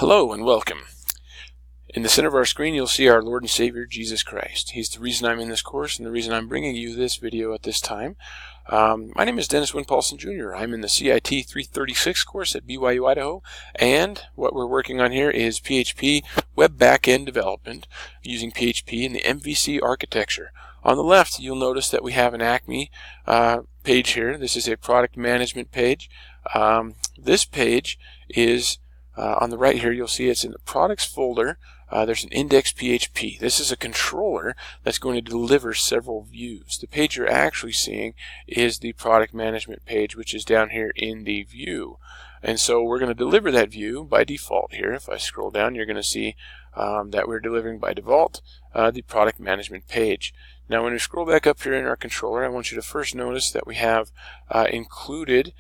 Hello and welcome. In the center of our screen you'll see our Lord and Savior Jesus Christ. He's the reason I'm in this course and the reason I'm bringing you this video at this time. My name is Dennis Wynne-Paulson Jr. I'm in the CIT 336 course at BYU Idaho, and what we're working on here is PHP web backend development using PHP in the MVC architecture. On the left you'll notice that we have an Acme page here. This is a product management page. This page is on the right here. You'll see it's in the products folder. There's an index PHP. This is a controller that's going to deliver several views. The page you're actually seeing is the product management page, which is down here in the view. And so we're going to deliver that view by default here. If I scroll down, you're going to see that we're delivering by default the product management page. Now when we scroll back up here in our controller, I want you to first notice that we have included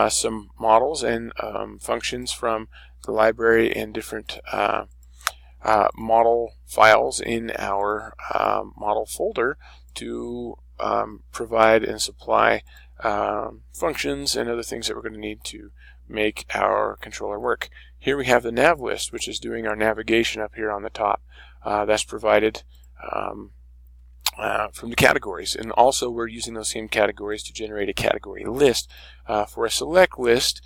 some models and functions from the library and different model files in our model folder to provide and supply functions and other things that we're going to need to make our controller work. Here we have the nav list, which is doing our navigation up here on the top. That's provided from the categories, and also we're using those same categories to generate a category list for a select list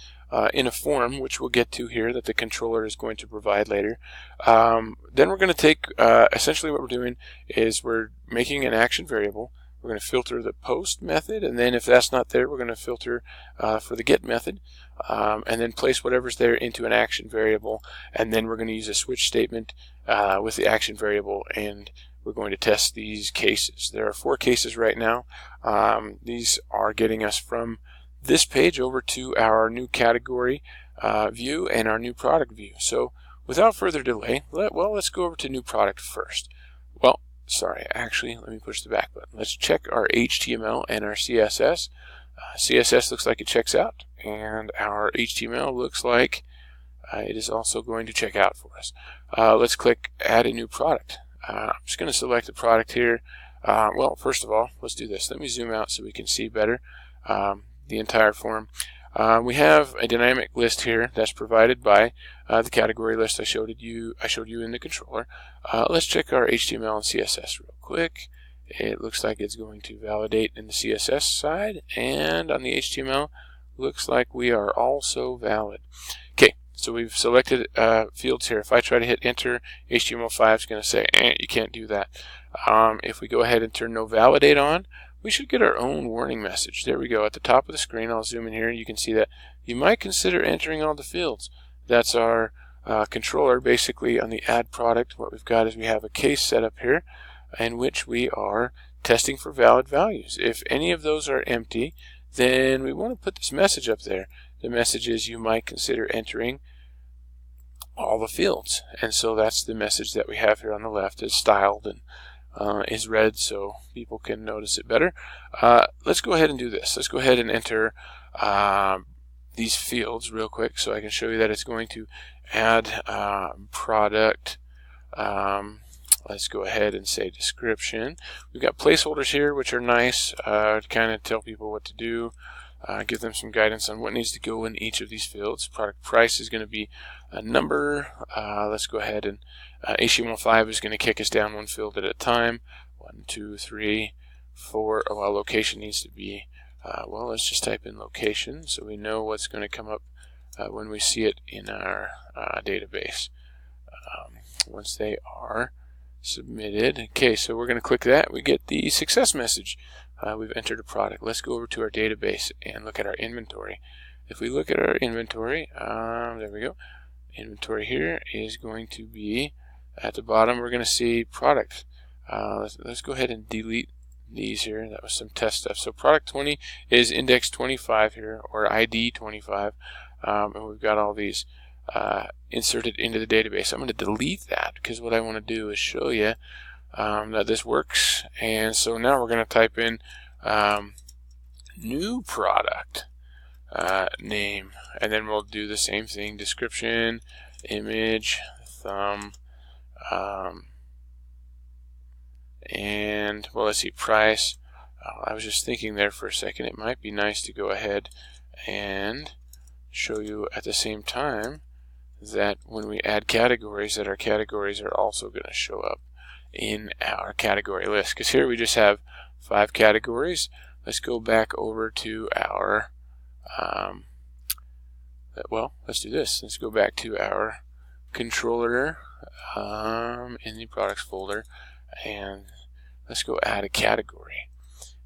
in a form, which we'll get to here, that the controller is going to provide later. Then we're going to take essentially what we're doing is we're making an action variable. We're going to filter the post method, and then if that's not there, we're going to filter for the get method, and then place whatever's there into an action variable, and then we're going to use a switch statement with the action variable, and we're going to test these cases. There are 4 cases right now. These are getting us from this page over to our new category view and our new product view. So without further delay, let's go over to new product first. Well, sorry, actually, let me push the back button. Let's check our HTML and our CSS. CSS looks like it checks out, and our HTML looks like it is also going to check out for us. Let's click Add a New Product. I'm just going to select the product here. Well, first of all, let's do this. Let me zoom out so we can see better the entire form. We have a dynamic list here that's provided by the category list I showed you in the controller. Let's check our HTML and CSS real quick. It looks like it's going to validate in the CSS side, and on the HTML looks like we are also valid. Okay, so we've selected fields here. If I try to hit enter, HTML5 is going to say, you can't do that. If we go ahead and turn no validate on, we should get our own warning message. There we go. At the top of the screen, I'll zoom in here, and you can see that you might consider entering all the fields. That's our controller. Basically, on the add product, what we've got is we have a case set up here in which we are testing for valid values. If any of those are empty, then we want to put this message up there. The message is you might consider entering all the fields. And so that's the message that we have here on the left. It's styled and is red so people can notice it better. Let's go ahead and do this. Let's go ahead and enter these fields real quick so I can show you that it's going to add product. Let's go ahead and say description. We've got placeholders here which are nice to kind of tell people what to do, give them some guidance on what needs to go in each of these fields. Product price is going to be a number. Let's go ahead and HTML5 is going to kick us down one field at a time. 1, 2, 3, 4. Well, location needs to be, well, let's just type in location so we know what's going to come up when we see it in our database once they are submitted. Okay, so we're going to click that. We get the success message. We've entered a product. Let's go over to our database and look at our inventory. If we look at our inventory, there we go. Inventory here is going to be at the bottom. We're going to see product. Let's go ahead and delete these here. That was some test stuff. So product 20 is index 25 here, or ID 25, and we've got all these inserted into the database. I'm going to delete that because what I want to do is show you that this works. And so now we're going to type in new product name, and then we'll do the same thing: description, image, thumb, and well, let's see, price. I was just thinking there for a second, it might be nice to go ahead and show you at the same time that when we add categories, that our categories are also going to show up in our category list. Because here we just have 5 categories. Let's go back over to our, let's do this. Let's go back to our controller in the products folder, and let's go add a category.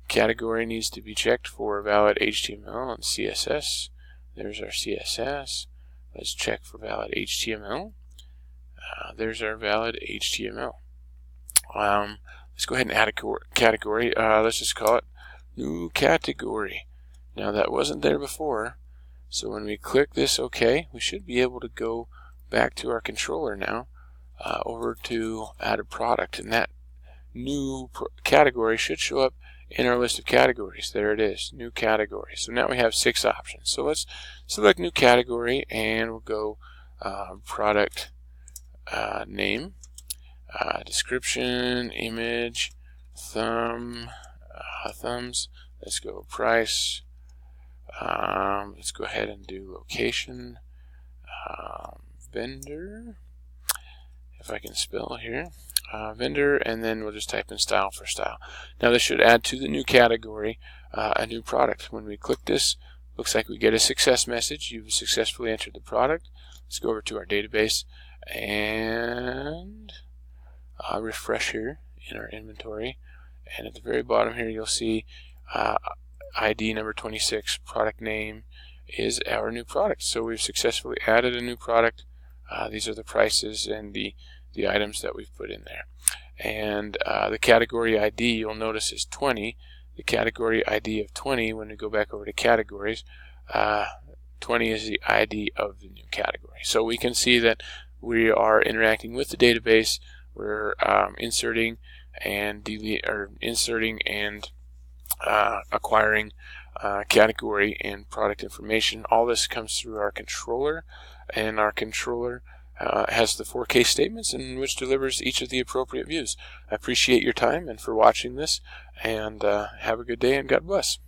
Category needs to be checked for valid HTML and CSS. There's our CSS. Let's check for valid HTML. There's our valid HTML. Let's go ahead and add a category. Let's just call it new category. Now that wasn't there before, so when we click this OK, we should be able to go back to our controller now, over to add a product, and that new category should show up in our list of categories. There it is, new category. So now we have 6 options. So let's select new category, and we'll go product name, description, image, thumbs. Let's go price. Let's go ahead and do location, vendor, if I can spell here, vendor, and then we'll just type in style for style. Now this should add to the new category a new product. When we click this, looks like we get a success message. You've successfully entered the product. Let's go over to our database and refresh here in our inventory, and at the very bottom here you'll see ID number 26, product name is our new product. So we've successfully added a new product. These are the prices and the items that we've put in there. And the category ID, you'll notice, is 20. The category ID of 20, when we go back over to categories, 20 is the ID of the new category. So we can see that we are interacting with the database. We're inserting and acquiring category and product information. All this comes through our controller, and our controller has the 4 case statements in which delivers each of the appropriate views. I appreciate your time and for watching this, and have a good day and God bless.